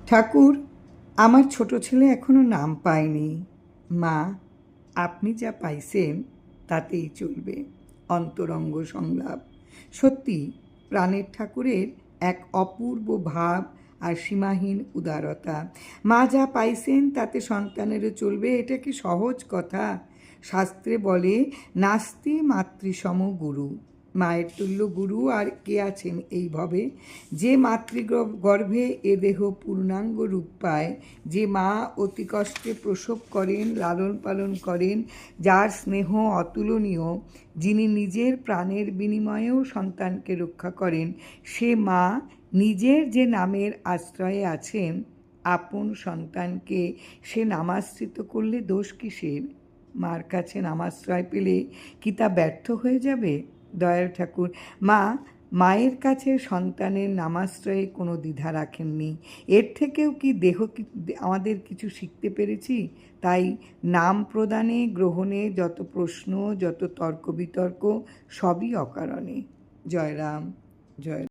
ঠাকুর, আমার ছোট ছেলে এখনো নাম পায়নি। মা, আপনি যা পাইছেন তাতেই চলবে। অন্তরঙ্গ সংলাপ। সত্যি প্রাণের ঠাকুরের এক অপূর্ব ভাব আর সীমাহীন উদারতা। মা যা পাইছেন তাতে সন্তানেরও চলবে, এটা কি সহজ কথা? শাস্ত্রে বলে, নাস্তি মাতৃসম গুরু। মায়ের তুল্য গুরু আর কে আছেন এই ভবে? যে মাতৃগর্ভে এ দেহ পূর্ণাঙ্গ রূপ পায়, যে মা অতি কষ্টে প্রসব করেন, লালন পালন করেন, যার স্নেহ অতুলনীয়, যিনি নিজের প্রাণের বিনিময়েও সন্তানকে রক্ষা করেন, সে মা নিজের যে নামের আশ্রয়ে আছেন, আপন সন্তানকে সে নামাশ্রিত করলে দোষ কিসের? মার কাছে নামাশ্রয় পেলে কি তা ব্যর্থ হয়ে যাবে? দয়াল ঠাকুর মায়ের কাছে সন্তানের নামাশ্রয়ে কোনো দ্বিধা রাখেননি। এর থেকেও কি আমাদের কিছু শিখতে পেরেছি? তাই নাম প্রদানে গ্রহণে যত প্রশ্ন, যত তর্ক বিতর্ক, সবই অকারণে। জয় রাম, জয়।